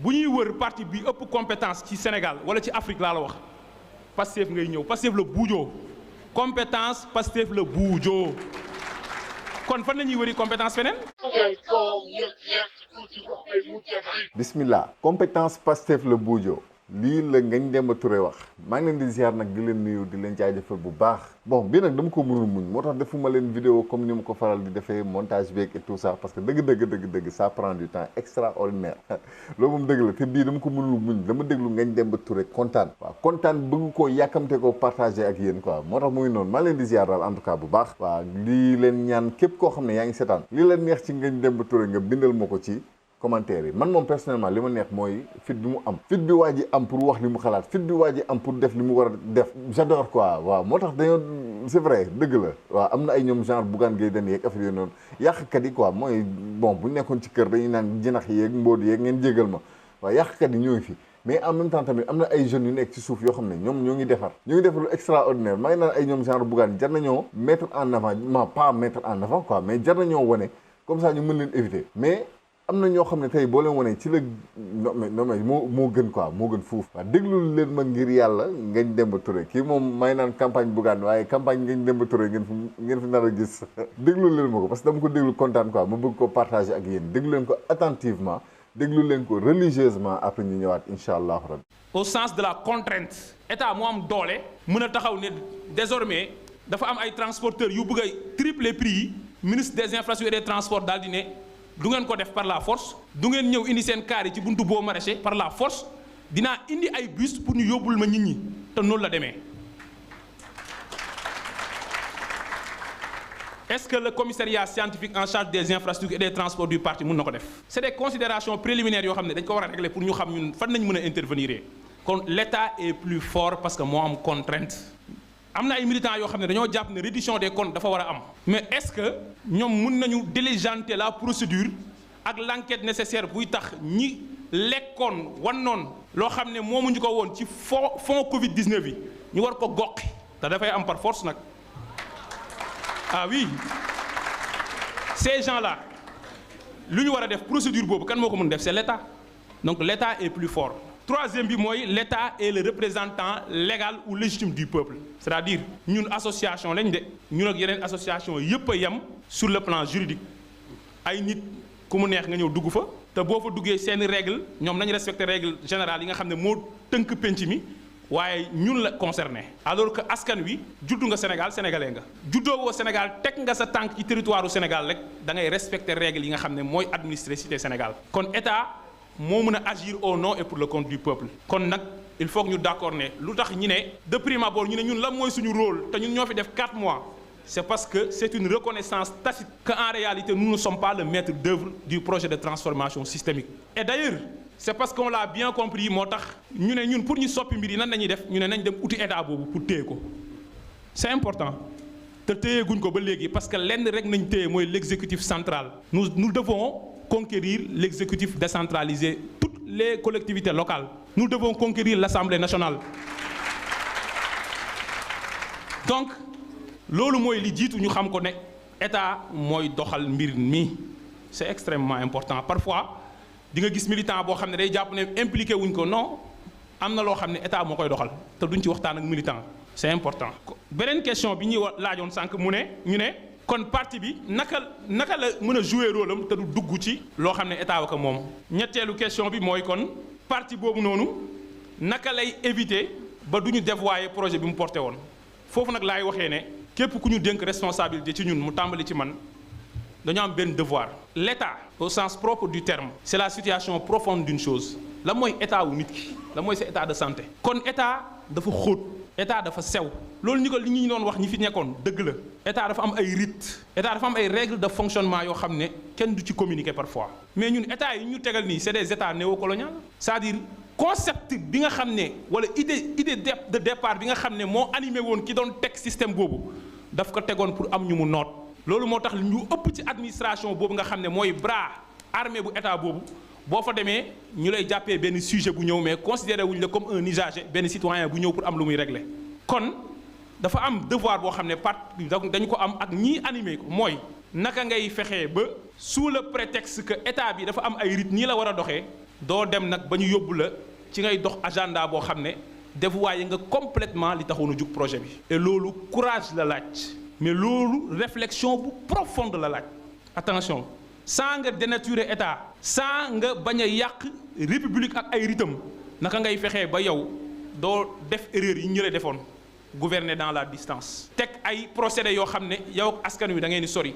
bu ñuy wër parti bi ëpp compétence ci Sénégal wala ci Afrique laa la wax Pastef ngay ñëw Pastef la buujoo compétence Pastef la buujoo kon fan la ñuy wëri compétence feneen. bismillah compétence Pastef la buujoo lii la Ngagne Demba Touré wax maa ngi leen di ziar nag di leen nuyu di leen jaajëfal bu baax bon bii nag dama ko mënul muñ moo tax defuma leen vidéo comme ni ma ko faral di defee montage beeg et tout ça parce que dëgg ça prend du temps extraordinaire loolu moom dëgg la te bii dama ko mënul muñ dama déglu Ngagne Demba Touré kontaan waaw kontaan bëgg koo yàkkamte koo partagé ak yéen quoi moo tax muy noonu maa leen di ziar daal en tout cas bu baax waaw lii leen ñaan képp koo xam ne yaa ngi seetaan lii leen neex ci Ngagne Demba Touré nga bindal ma ko ci commentaire yi man moom personnellement li ma neex mooy fit bi mu am fit bi waa ji am pour wax li mu xalaat fit bi waa ji am pour def li mu war a def j'adore quoi waaw moo tax dañoo c'est vrai dëgg la waaw am na ay ñoom genre Bougane Gueye Dany yeeg affaire yooyu noonu yàqkat yi quoi mooy bon bu nekkoon ci kër dañuy naan jinax yeeg mbóot yeeg ngeen jégal ma waaw yàqkat yi ñoo ngi fi mais en même temps tamit am na ay jeunes yu nekk ci suuf yoo xam ne ñoom ñoo ngi defar lu extraordinaire maa ngi naan ay ñoom genre Bougane jar nañoo mettre en avant ma pas mettre en avant quoi mais jar nañoo wane comme ça ñu mën leen éviter mais am na ñoo xam ne tey boo leen wanee ci la non mais moo gën quoi moo gën fuuf waaw déglul leen ma ngir yàlla Ngagne Demba Touré kii moom may naan campagne Bougane waaye campagne Ngagne Demba Touré ngeen fi nar a gis déglul leen ma ko parce que dama ko déglu kontaan quoi ma bëgg ko partager ak yéen déglu leen ko attentivement déglu leen ko religieusement après ñu ñëwaat incha allahu rabbi au sens de la contrainte état moo am doole mën a taxaw ne désormais dafa am ay transporteurs yu bëgg a tripler prix yi ministre des infrastructures et des transports daal di ne du ngeen ko def par la force du ngeen ñëw indi seen kaar yi ci buntu boo maraîcher par la force dinaa indi ay bus pour ñu yóbbul ma nit ñi te noonu la demee. Est-ce que le commissariat scientifique en charge des infrastructures et des transports du parti mën na ko def. C'est des considérations préliminaires yoo xam ne dañ ko war a régler pour ñu xam ñun fan nañ mën a intervenir kon l'État est plus fort parce que moo am contrainte. am na ay militants yoo xam ne dañoo jàpp ne reddition des comptes dafa war a am mais est-ce que ñoom mën nañu diligenter la procédure ak l'enquête nécessaire buy tax ñi lekkoon wannoon loo xam ne moomuñu ko woon ci fond Covid 19 yi ñu war ko goqi te dafay am par force nag ah oui ces gens-là lu ñu war a def procédure boobu kan moo ko mën def c'est l'État donc l'État est plus fort. Troisième bi mooy l'État est le représentant légal ou légitime du peuple c'est-à-dire ñun association lañ de ñun ak yeneen association yépp a yem sur le plan juridique ay nit ku mu neex nga ñëw dugg fa te boo fa duggee seeni règle ñoom nañu respecter règle générale yi nga xam ne moo tënk penc mi waaye ñun la concerné alors que askan wi juddu nga Sénégal sénégalais nga juddoo woo Sénégal teg nga sa tànk ci territoire u Sénégal rek da ngay respecter règle yi nga xam ne mooy administrer cité Sénégal kon État moo mën a agir au nom et pour le compte du peuple kon nag il faut que ñu d'accord ne lu tax ñu ne de prime abord ñu ne ñun lan mooy suñu rôle te ñun ñoo fi def 4 mois c'est parce que c'est une reconnaissance tacite qu'en réalité nous ne sommes pas le maître d'œuvre du projet de transformation systémique et d'ailleurs c'est parce qu'on l'a bien compris moo tax ñu ne ñun pour ñu soppi mbir yi nan lañuy def ñu ne nañ dem uti état boobu pour téye ko c'est important te téye guñ ko ba léegi parce que lenn rek nañ téye mooy l'exécutif central nous devons conquérir l'exécutif décentralisé, toutes les collectivités locales. Nous devons conquérir l'Assemblée nationale. Donc, loolu mooy li jiitu ñu xam ko ne état mooy doxal mbir mi c'est extrêmement important parfois di nga gis militant boo xam ne day jàpp ne impliqué wuñ ko non am na loo xam ne état moo koy doxal te duñ ci waxtaan ak militant c'est important. beneen question bi ñuy laajoon sànq mu ne ñu ne. kon parti bi naka la mën a jouer rôle am te du dugg ci loo xam ne état ko moom ñetteelu question bi mooy kon parti boobu noonu naka lay éviter ba du ñu dévoyer projet bi mu porté woon foofu nag laay waxee ne képp ku ñu dénk responsabilité ci ñun mu tàmbali ci man dañoo am benn devoir l'État au sens propre du terme c'est la situation profonde d'une chose la mooy état wu nit ki la mooy sa état de santé kon état dafa xóot état dafa sew loolu li ñu doon wax ñi fi nekkoon dëgg la état dafa am ay rites état dafa am ay règles de fonctionnement yoo xam ne kenn du ci communiquer parfois mais ñun état yi ñu tegal nii c'est des états néocoloniaux c'est-à-dire concept bi nga xam ne wala idée de départ bi nga xam ne moo animé woon ki doon teg système boobu daf ko tegoon pour am ñu mu noot loolu moo tax ñu ëpp ci administration boobu nga xam ne mooy bras armé bu état boobu boo fa demee ñu lay jàppee benn sujet bu ñëw mais considéré wuñ la comme un usager benn citoyen bu ñëw pour am lu muy régler kon dafa am devoir boo xam ne parti dañu ko am ak ñii animé ko mooy naka ngay fexee ba sous le prétexte que état bi dafa am ay rites nii la war a doxee doo dem nag ba ñu yóbbu la ci ngay dox agenda boo xam ne dévoyé nga complètement li taxoon a jug projet bi. et loolu courage la laaj mais loolu réflexion bu profonde la laaj. attention sans nga dénaturer état sans nga bañ a yàq république ak ay ritam naka ngay fexee ba yow doo def erreur yi ñu la defoon gouverner dans la distance. teg ay procédés yoo xam ne yow ak askan wi da ngeen di sori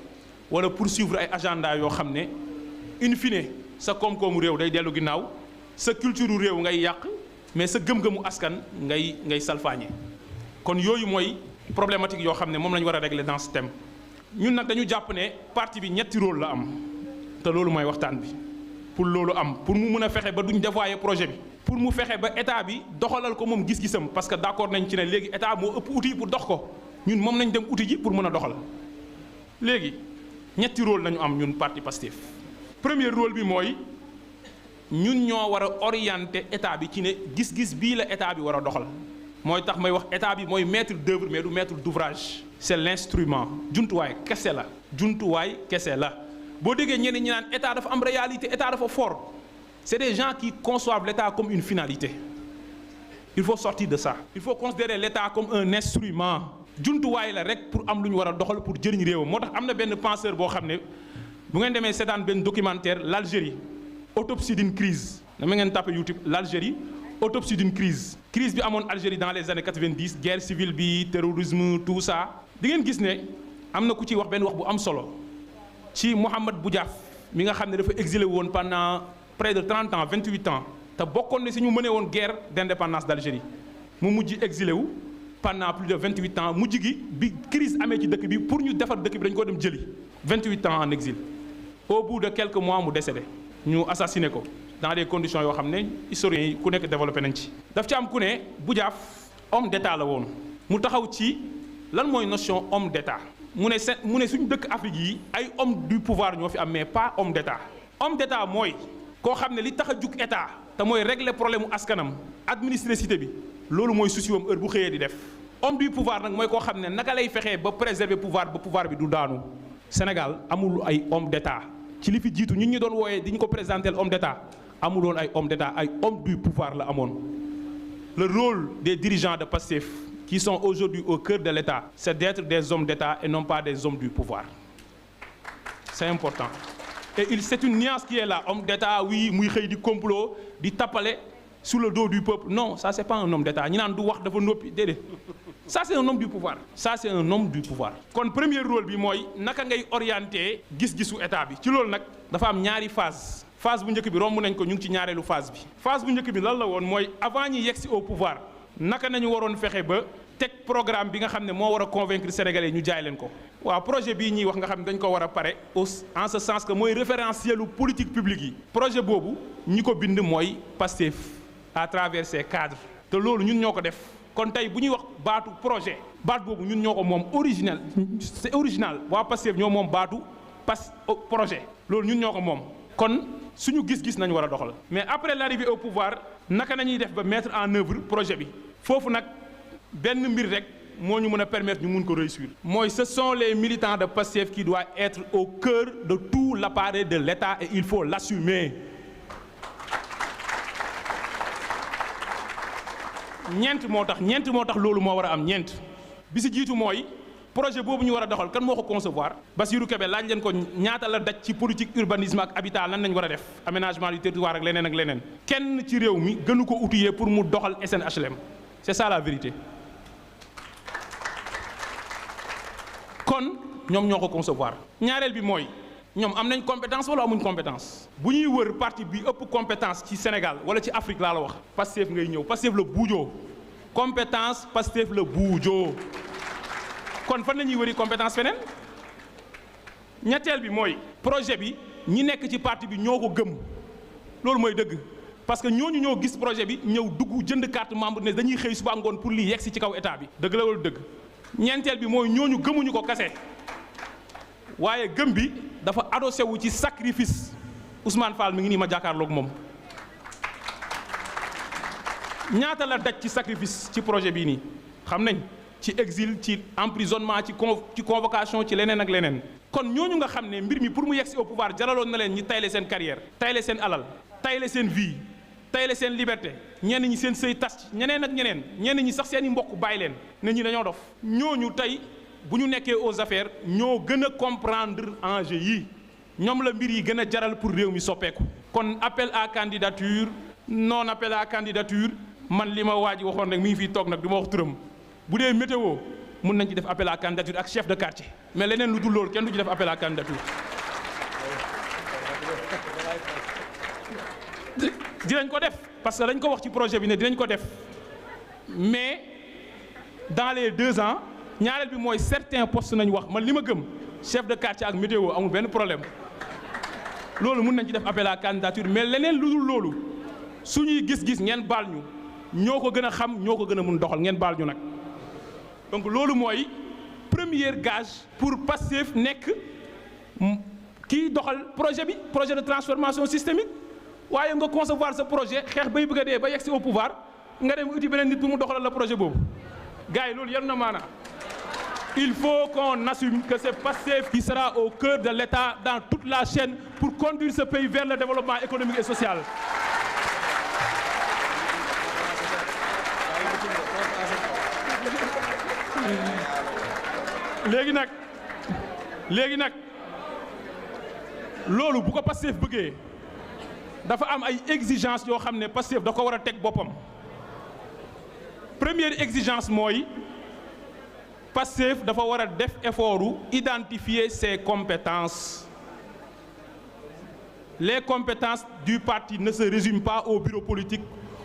wala poursuivre ay agenda yoo xam ne in fine sa koom-koomu réew day dellu ginnaaw sa culture réew ngay yàq mais sa gëm-gëmu askan ngay salfaañe. kon yooyu mooy problématique yoo xam ne moom la ñu war a régler dans ce thème. ñun nag dañu jàpp ne parti bi ñetti rôle la am te loolu mooy waxtaan bi pour loolu am pour mu mën a fexe ba duñ dévoyer projet bi pour mu fexe ba état bi doxalal ko moom gis-gisam parce que d'accord nañ ci ne léegi état moo ëpp outil pour dox ko ñun moom nañ dem outil ji pour mën a doxal. léegi ñetti rôle nañu am ñun parti Pastef. premier rôle bi mooy ñun ñoo war a orienter état bi ci ne gis-gis bii la état bi war a doxal mooy tax may wax état bi mooy maître d'œuvre mais du maître d'ouvrage. c'est l'instrument jumtuwaay kese la jumtuwaay kese la boo déggee ñenn ñi naan état dafa am réalité état dafa fort c'est des gens qui conçoivent l'état comme une finalité. il faut sortir de ça. il faut considérer l'état comme un instrument jumtuwaay la rek pour am lu ñu war a doxal pour jëriñ réewam moo tax am na benn penseur boo xam ne bu ngeen demee seetaan benn documentaire l'Algérie autopsie d'une crise dama ngeen tapé YouTube l'Algérie autopsie d'une crise bi amoon Algérie dans les années 90 guerre civile bi terrorisme tout ça di ngeen gis ne am na ku ci wax benn wax bu am solo ci Mohamed Boudiaf mi nga xam ne dafa exilé woon pendant près de 30 ans 28 ans te bokkoon ne si ñu mënee woon guerre d'indépendance d'Algérie mu mujj exilé wu pendant plus de 28 ans mujj gi bi crise amee ci dëkk bi pour ñu defar dëkk bi dañu ko dem jëli 28 ans en exil au bout de quelques mois mu décédé ñu assassiné ko dans des conditions yoo xam ne historiens yi ku nekk développé nañ ci. daf ci am ku ne Boudiaf homme d'état la woon mu taxaw ci lan mooy notion homme d'état mu ne suñu dëkk Afrique yi ay homme du pouvoir ñoo fi am mais pas homme d'état. homme d'état mooy koo xam ne li tax a jug état te mooy régler problème mu askanam administrer cité bi loolu mooy souci wam heure bu xëyee di def. homme du pouvoir nag mooy koo xam ne naka lay fexee ba préserver pouvoir ba pouvoir bi du daanu. Sénégal amul ay homme d'état ci li fi jiitu ñun ñu doon wooyee di ñu ko présenter homme d'état amuloon ay homme d'état ay homme du pouvoir la amoon. le rôle des dirigeants de Pastef qui sont aujourd'hui au cœur de l'État c'est d'être des hommes d'État et non pas des hommes du pouvoir. c'est important et c'est une nuance qui est là homme d'État oui muy xëy di complot di tappale sous le dos du peuple non ça c'est pas un homme d'État ñi naan du wax dafa noppi déedéet ça c'est un homme du pouvoir. ça c'est un homme du pouvoir. kon premier rôle bi mooy naka ngay orienter gis-gisu état bi ci loolu nag dafa am ñaari phase bu njëkk bi romb nañ ko ñu ngi ci ñaareelu phase bi. phase bu njëkk bi lan la woon mooy avant ñi yegsi au pouvoir naka nañu waroon fexe ba teg programme bi nga xam ne moo war a convaincre sénégalais ñu jaay leen ko. waaw projet bii ñuy wax nga xam ne dañ ko war a pare en ce sens que mooy référentielu politique publique yi. projet boobu ñi ko bind mooy Pastef à travers ses cadres te loolu ñun ñoo ko def kon tey bu ñuy wax baatu projet baat boobu ñun ñoo ko moom original c'est original waa Pastef ñoo moom baatu projet loolu ñun ñoo ko moom kon suñu gis-gis nañu war a doxal. mais après l'arrivée au pouvoir naka nañuy def ba mettre en œuvre projet bi foofu nag benn mbir rek moo ñu mën a permettre ñu mun ko réussir. mooy ce sont les militants de Pastef qui doivent être au cœur de tout l'appareil de l'État et il faut l'assumer. ñeent moo tax loolu moo war a am ñeent bi si jiitu mooy projet boobu ñu war a doxal kan moo ko concevoir. Bassirou Kébé laaj leen ko ñaata la daj ci politique urbanisme ak habitat lan lañ war a def aménagement du territoire ak leneen kenn ci réew mi gënu ko outillé pour mu doxal SNHLM c'est ça la vérité. kon ñoom ñoo ko concevoir. ñaareel bi mooy ñoom am nañ compétence wala amuñ compétence bu ñuy wër parti bi ëpp compétence ci Sénégal wala ci Afrique laa la wax Pastef ngay ñëw Pastef la buujoo compétence Pastef la buujoo kon fan la ñuy wëri compétence feneen. ñetteel bi mooy projet bi ñi nekk ci parti bi ñoo ko gëm loolu mooy dëgg parce que ñooñu ñoo gis projet bi ñëw dugg jënd carte membre ne dañuy xëy suba ngoon pour lii yegsi ci kaw état bi dëgg la wala dëgg. ñeenteel bi mooy ñooñu gëmuñu ko kase waaye gëm bi dafa adossé wu ci sacrifice Ousmane Fall mi ngi nii ma jàkkaarloog moom ñaata la daj ci sacrifice ci projet bii nii xam nañ ci exil ci emprisonnement ci convocation ci leneen ak leneen. kon ñooñu nga xam ne mbir mi pour mu yegsi au pouvoir jaraloon na leen ñi tayle seen carrière tayle seen alal tayle seen vie tayle seen liberté ñenn ñi seen sëy tas ci ñeneen ak ñeneen ñenn ñi sax seen i mbokk bàyyi leen ne ñi dañoo dof ñooñu tey bu ñu nekkee aux affaires ñoo gën a comprendre enjeu yi ñoom la mbir yi gën a jaral pour réew mi soppeeku. kon appel à candidature non appel à candidature man li ma waa ji waxoon rek mi ngi fiy toog nag du ma wax turam bu dee météo mun nañ ci def appel à candidature ak chef de quartier mais leneen lu dul loolu kenn du ci def appel à candidature. dinañ ko def parce que dañ ko wax ci projet bi ne dinañ ko def mais dans les 2 ans ñaareel bi mooy certains postes nañ wax man li ma gëm chef de quartier ak météo amul benn problème loolu mun nañ ci def appel à candidature mais leneen lu dul loolu suñuy gis-gis ngeen baal ñu ñoo ko gën a xam ñoo ko gën a mun doxal ngeen baal ñu nag donc loolu mooy premier gage pour Pastef nekk kii doxal projet bi projet de transformation systémique. waaye nga concevoir ce projet xeex bay bëgg a dee ba yegg si au pouvoir nga dem uti beneen nit bu mu doxalal la projet boobu gars yi loolu yar na maana il faut qu'on assume que c'est Pastef qui sera au cœur de l'État dans toute la chaîne pour conduire ce pays vers le développement économique et social. léegi nag loolu bu ko Pastef bëggee dafa am ay exigence yoo xam ne Pastef da ko war a teg boppam première exigence mooy Pastef dafa war a def effort u identifier ses compétences. Les compétences du parti ne se résument pas au bureau politique,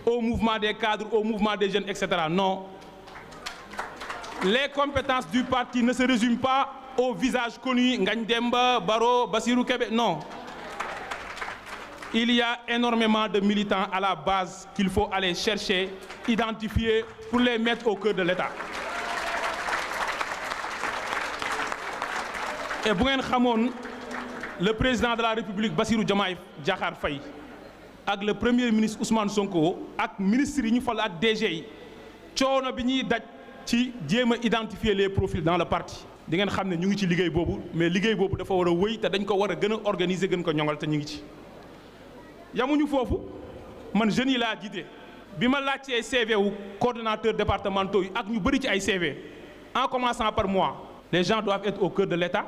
au mouvement des cadres, au mouvement des jeunes, etc. Non. Les compétences du parti ne se résument pas au visage connu, Ngagne Demba, Baro, Bassirou Kébé. Non. Il y a énormément de militants à la base qu'il faut aller chercher, identifier pour les mettre au cœur de l'État. Et bu ngeen xamoon le président de la République Bassirou Diomaye Diakhar Faye ak le premier ministre Ousmane Sonko ak ministre yi ñu fal ak DG yi coono bi ñuy daj ci jéem a identifier les profils dans le parti di ngeen xam ne ñu ngi ci liggéey boobu mais liggéey boobu dafa war a wëy te dañ ko war a gën a organiser gën ko ñoŋal te ñu ngi ci. yamuñu foofu man jeunes yi laa jiite bi ma laajtee CV wu coordonnateurs départementaux yi ak ñu bëri ci ay CV en commençant par moi les gens doivent être au cœur de l'État.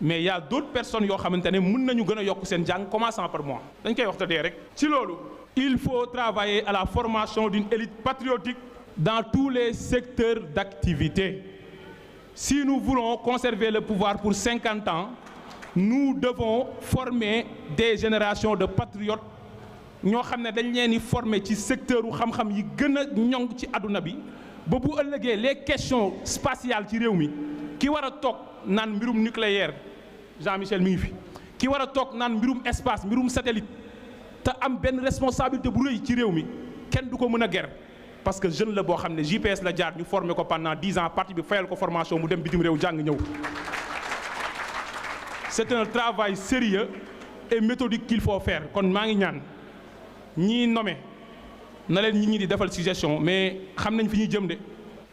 mais il y a d'autres personnes yoo xamante ne mën nañu gën a yokk seen jàng commençant par moi dañ koy waxtaanee rek. ci loolu il faut travailler à la formation d'une élite patriotique dans tous les secteurs d'activité. Si nous voulons conserver le pouvoir pour 50 ans nous devons former des générations de patriotes ñoo xam ne dañ leen di former ci secteur u xam-xam yi gën a ñoŋ ci àdduna bi ba bu ëllëgee les questions spatiales ci réew mi ki war a toog naan mbirum nucléaire. Jean-Michel mi ngi fi ki war a toog naan mbirum espace mbirum satellite te am benn responsabilité bu rëy ci réew mi kenn du ko mën a ger parce que jeune la boo xam ne JPS la jaar ñu formé ko pendant 10 ans parti bi fayal ko formation mu dem bitim réew jàng ñëw. C'est un travail sérieux et méthodique qu'il faut faire kon maa ngi ñaan ñii nommé na leen ñi di defal suggestion mais xam nañ fi ñuy jëm de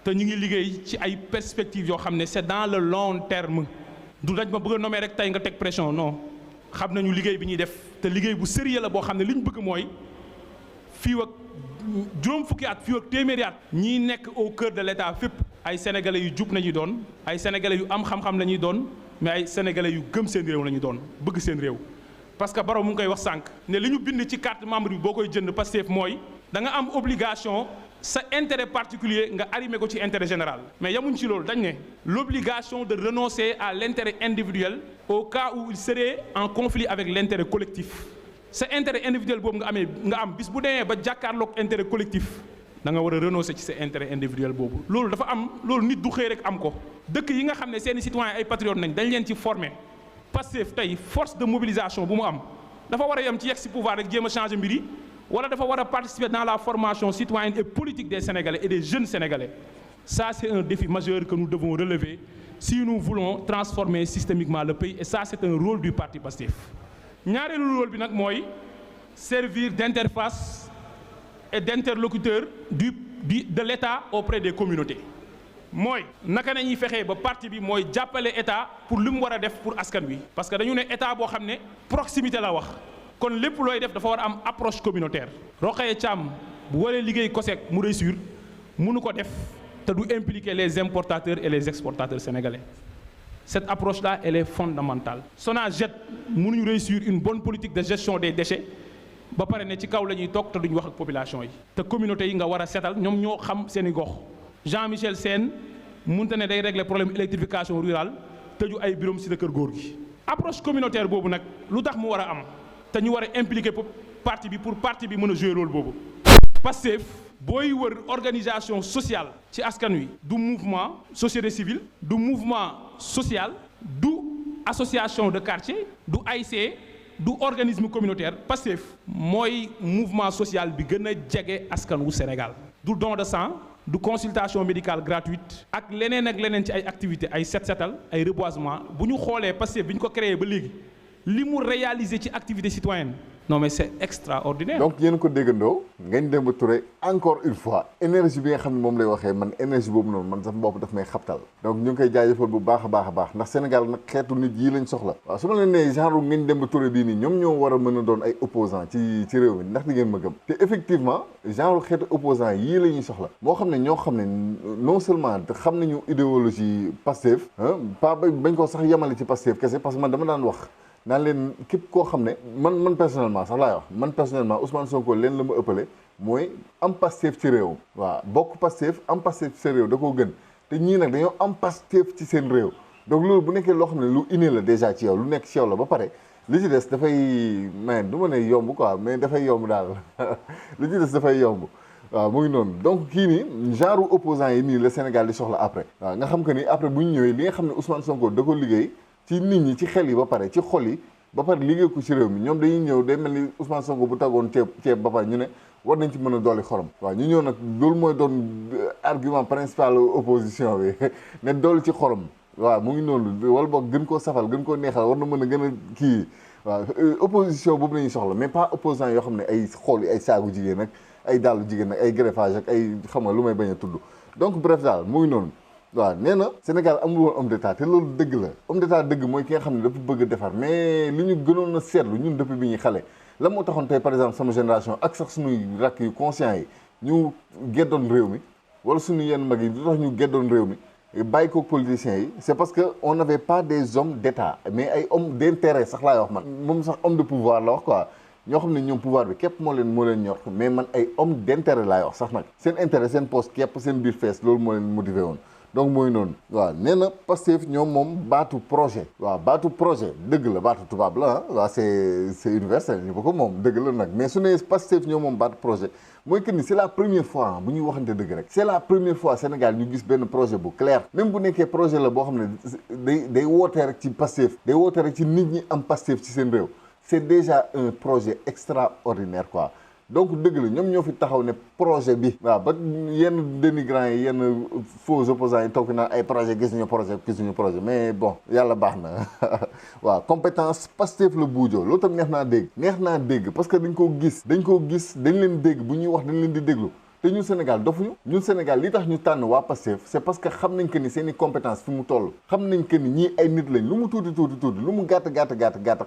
te ñu ngi liggéey ci ay perspectives yoo xam ne c'est dans le long terme. du dañ ma bëgg a nommer rek tey nga teg pression non xam nañu liggéey bi ñuy def te liggéey bu sérieux la boo xam ne li ñu bëgg mooy fii ak juróom fukki at fii ak téeméeri at ñii nekk au cœur de l'État fépp ay sénégalais yu jub nañuy doon ay sénégalais yu am xam-xam la ñuy doon mais ay sénégalais yu gëm seen réew la ñuy doon bëgg seen réew. parce que Baro mu ngi koy wax sànq ne li ñu bind ci carte membre bi boo koy jënd Pastef mooy da nga am obligation. sa intérêt particulier nga arrimer ko ci intérêt général mais yamuñ ci loolu dañ ne l'obligation de renoncer à l'intérêt individuel au cas où il serait en conflit avec l'intérêt collectif sa intérêt individuel boobu nga am bis bu demee ba jàkkaarloog intérêt collectif da nga war a renoncer ci sa intérêt individuel boobu loolu dafa am loolu nit du xëy rek am ko dëkk yi nga xam ne seeni citoyens ay patriotes nañ dañ leen ci former Pastef tey force de mobilisation bu mu am dafa war a yem ci yegg si pouvoir rek jéem a changer mbir yi wala dafa war a participer dans la formation citoyenne et politique des Sénégalais et des jeunes Sénégalais. Ça, c'est un défi majeur que nous devons relever si nous voulons transformer systémiquement le pays et ça, c'est un rôle du parti Pastef. ñaareelu rôle bi nag mooy servir d'interface et d'interlocuteur de l'État auprès des communautés. mooy naka nañuy fexee ba parti bi mooy jàppale État pour li mu war a def pour askan wi. parce que dañu ne État boo xam ne proximité la wax. kon lépp looy def dafa war a am approche communautaire. Rokhaya Thiam bu waree liggéey COSEC mu réussir mënu ko def te du impliquer les importateurs et les exportateurs sénégalais. Cette approche-là, elle est fondamentale. SONAGED mënuñu réussir une bonne politique de gestion des déchets ba pare ne ci kaw la ñuy toog te duñu wax ak population yi. te communauté yi nga war a seetal ñoom ñoo xam seeni gox. Jean-Michel Sène mënut ne day régler problème électrification rurale tëju ay bureau ci kër góor gi. approche communautaire boobu nag lu tax mu war a am te ñu war a impliquer parti bi pour parti bi mën a jouer rôle boobu. Pastef booy wër organisation sociale ci askan wi du mouvement société civile du mouvement social du association de quartier du AIC du organisme communautaire. Pastef mooy mouvement social bi gën a jege askan wu Sénégal. du don de sang du consultation médicale gratuite ak leneen ci ay activités ay setal ay reboisement bu ñu xoolee Pastef bi ñu ko créé ba léegi li mu réaliser ci activité citoyenne non mais c'est extraordinaire. donc yéen ko déggandoo Ngagne Demba Touré encore une fois énergie bi nga xam ne moom lay waxee man énergie boobu noonu man sax bopp daf may xabtal donc ñu ngi koy jaajëfal bu baax a baax ndax Sénégal nag xeetu nit yii lañ soxla. waaw su ma leen nee genre Ngagne Demba Touré bii nii ñoom ñoo war a mën a doon ay opposants ci réew mi ndax di ngeen ma gëm te effectivement genre xeetu opposants yii la ñuy soxla moo xam ne ñoo xam ne non seulement xam nañu idéologie Pastef pas bañ ko sax yemale ci Pastef kese parce que man dama daan wax. naan leen képp koo xam ne man personnellement sax laay wax man personnellement Ousmane Sonko leen la ma ëppale mooy am Pastef ci réew. waaw bokk Pastef am Pastef ci sa réew da koo gën te ñii nag dañoo am Pastef ci seen réew donc loolu bu nekkee loo xam ne lu inné la déjà ci yow lu nekk ci yow la ba pare li ci des dafay du ma ne yomb quoi mais dafay yomb daal li ci des dafay yomb. waaw mu ngi noonu donc kii nii genre opposant yi nii la Sénégal di soxla après. waaw nga xam que ni après bu ñu ñëwee li nga xam ne Ousmane Sonko da ko liggéey. ci nit ñi ci xel yi ba pare ci xol yi ba pare liggéey ko ci réew mi ñoom dañuy ñëw day mel ni Ousmane Sonko bu taggoon ceeb ba pare ñu ne war nañ ci mën a dolli xorom. waaw ñu ñëw nag loolu mooy doon argument principal opposition bi ne dolli ci xorom waaw mu ngi noonu wala boog gën koo safal gën koo neexal war na mën a gën a kii waaw opposition boobu la ñuy soxla mais pas opposant yoo xam ne ay xool yi ay saagu jigéen ak ay dàllu jigéen ak ay greffage ak ay xam nga lu may bañ a tudd donc bref daal mu ngi noonu. waaw nee na Sénégal amul woon homme d'état te loolu dëgg la homme d'état dëgg mooy ki nga xam ne dafa bëgg a defar mais li ñu gënoon a seetlu ñun depuis bi ñuy xale la moo taxoon tey par exemple sama génération ak sax suñuy rakk yu conscient yi ñu geddoon réew mi wala suñu yenn mag yi du tax ñu geddoon réew mi bàyyi ko politiciens yi c'est parce que on n'avait pas des hommes d'état mais ay hommes d'intérêt sax laay wax man moom sax homme de pouvoir la wax quoi ñoo xam ne ñoom pouvoir bi képp moo leen ñor mais man ay homme d'intérêt laay wax sax nag seen intérêt seen poste képp seen biir fees loolu moo leen motivé woon donc mooy noonu waaw nee na Pastef ñoom moom baatu projet waaw baatu projet dëgg la baatu tubaab la waaw c'est universel ñu ko moom dëgg la nag mais su ne Pastef ñoom moom baatu projet mooy que ni c'est la première fois bu ñuy waxante dëgg rek c'est la première fois Sénégal ñu gis benn projet bu clair même bu nekkee projet la boo xam ne day wootee rek ci Pastef day wootee rek ci nit ñi am Pastef ci seen réew c'est déjà un projet extraordinaire quoi donc dëgg la ñoom ñoo fi taxaw ne projet bi waaw ba yenn dénigrants yi yenn faux opposants yi toog fi naan ay projet gisuñu projet mais bon yàlla baax na waaw compétence Pastef la buujoo loolu tam neex naa dégg parce que dañ koo gis dañ leen dégg bu ñuy wax dañ leen di déglu te ñun Sénégal dofuñu ñun Sénégal li tax ñu tànn waa Pastef c'est parce que xam nañ que ni seen i compétence fi mu toll xam nañ que ni ñii ay nit lañ lu mu tuuti lu mu gàtt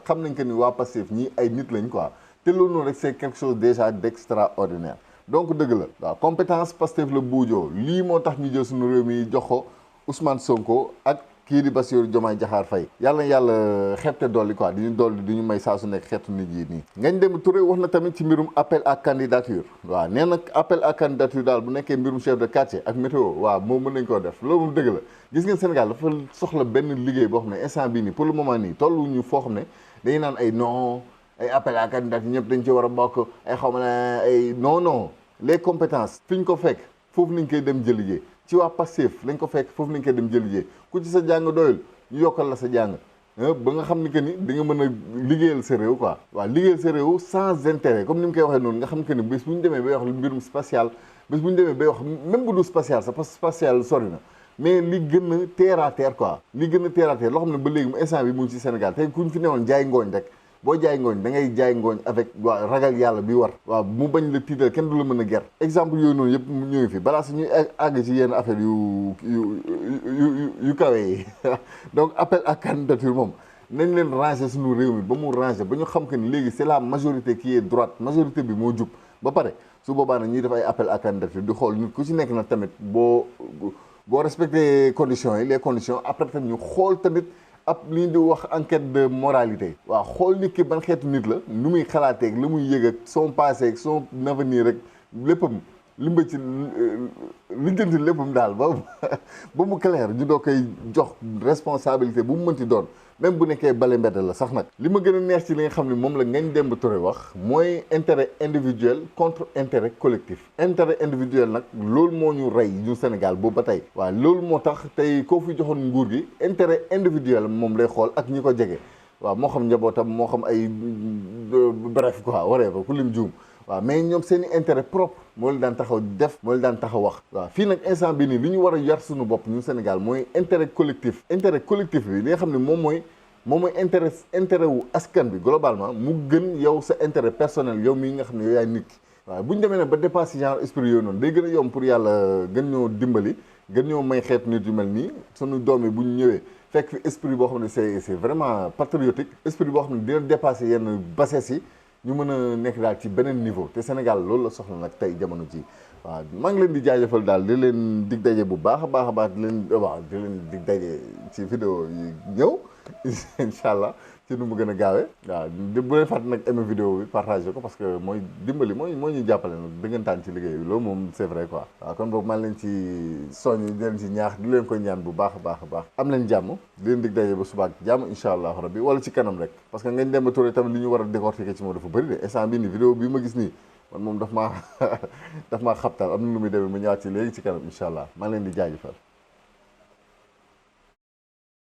xam nañ que ni waa Pastef ñii ay nit lañ quoi te loolu noonu rek c'est quelque chose déjà d'extraordinaire donc dëgg la waaw compétence Pastef la buujoo lii moo tax ñu jël suñu réew mi jox ko Ousmane Sonko ak kii di Bassirou Diomaye Diakhar Faye yàlla xeebte dolli quoi di ñu may saa su nekk xeetu nit yi nii. Ngagne Demba Touré wax na tamit ci mbirum appel à candidature waaw nee na appel à candidature daal bu nekkee mbirum chef de quartier ak météo waaw moom mën nañ koo def loolu moom dëgg la gis ngeen Sénégal dafa soxla benn liggéey boo xam ne instant bii nii pour le moment nii tolluñu foo xam ne dañuy naan ay non. ay appel à candidature ñëpp dañ ci war a bokk ay xaw ma ne ay non les compétences fi ñu ko fekk foofu nañ koy dem jëlijee ci waa Pastef lañ ko fekk foofu nañ koy dem jëlijee ku ci sa jàng doyul ñu yokkal la sa jàng ba nga xam ni que ni di nga mën a liggéeyal sa réew quoi waaw liggéeyal sa réew sans intérêt comme ni mu koy waxee noonu nga xam que ni bés bu ñu demee bay wax mbirum spatial bés bu ñu demee bay wax même bu du spatial sax parce que spatial sori na mais li gën a terre à terre quoi li gën a terre à terre loo xam ne ba léegi instant bi mu ngi ci Sénégal tey ku ñu fi newoon jaay ngooñ rek boo jaay ngooñ da ngay jaay ngooñ avec waa ragal yàlla bi war waaw mu bañ la tiital kenn du la mën a ger exemple yooyu noonu yëpp ñëwee fi balaa su ñuy àgg ci yenn affaire yu kawe yi donc appel à candidature moom nañ leen ranger suñu réew mi ba mu ranger ba ñu xam que ni léegi c'est la majorité qui est droite majorité bi moo jub ba pare su boobaa nag ñuy def ay appel à candidature di xool nit ku ci nekk nag tamit boo respecté conditions yi les conditions après tamit ñu xool tamit ab li ñu di wax enquête de moralité. waaw xool nit ki ban xeetu nit la nu muy xalaateeg la muy yëg ak son passé ak son avenir rek léppam limba ci lijjanti léppam daal ba mu clair ñu doo koy jox responsabilité bu mu mënti doon même bu nekkee bale mbedd la sax nag. li ma gën a neex ci li nga xam ne moom la Ngagne Demba Touré wax mooy intérêt individuel contre intérêt collectif. intérêt individuel nag loolu moo ñu rey ñu Sénégal boobu ba tey. waaw loolu moo tax tey koo fi joxoon nguur gi intérêt individuel moom lay xool ak ñi ko jege waaw moo xam njabootam moo xam ay bref quoi waree ba ku lim juum. waaw mais ñoom seen i intérêt propre moo leen daan taxaw def moo leen daan taxaw wax. waaw fii nag instant bi nii li ñu war a yar suñu bopp ñun Sénégal mooy intérêt collectif. intérêt collectif bi li nga xam ne moom mooy intérêt wu askan bi globalement mu gën yow sa intérêt personnel yow mii nga xam ne yow yaay nit ki. waaw bu ñu demee nag ba dépassé genre esprit yooyu noonu day gën a yomb pour yàlla gën ñoo dimbali gën ñoo may xeetu nit yu mel nii suñu doom yi bu ñu ñëwee fekk fi esprit boo xam ne c'est vraiment patriotique esprit boo xam ne dina dépassé yenn bassesse yi. ñu mën a nekk daal ci beneen niveau te Sénégal loolu la soxla nag tey jamono ji waaw maa ngi leen di jaajëfal daal di leen dig daje bu baax a baax di leen dig daje ci vidéo yi ñëw incha allah ci nu mu gën a gaawee waaw bu leen fàtte nag aimé vidéo bi partagé ko parce que mooy dimbali mooy ñuy jàppale nag dëggantaan ci liggéey bi loolu moom c'est vrai quoi waaw kon boobu maa ngi leen ci soññ di leen ci ñaax di leen koy ñaan bu baax a baax am leen jàmm di leen dig daje ba subaak jàmm incha allah rabbi wala ci kanam rek parce que Ngagne Demba Touré tamit li ñu war a décortiquer ci moom dafa bëri de instant bii nii vidéo bii ma gis nii man moom daf maa xabtal am na lu muy demee ma ñëwaat ci léegi ci kanam incha allah maa ngi leen di jaajëfal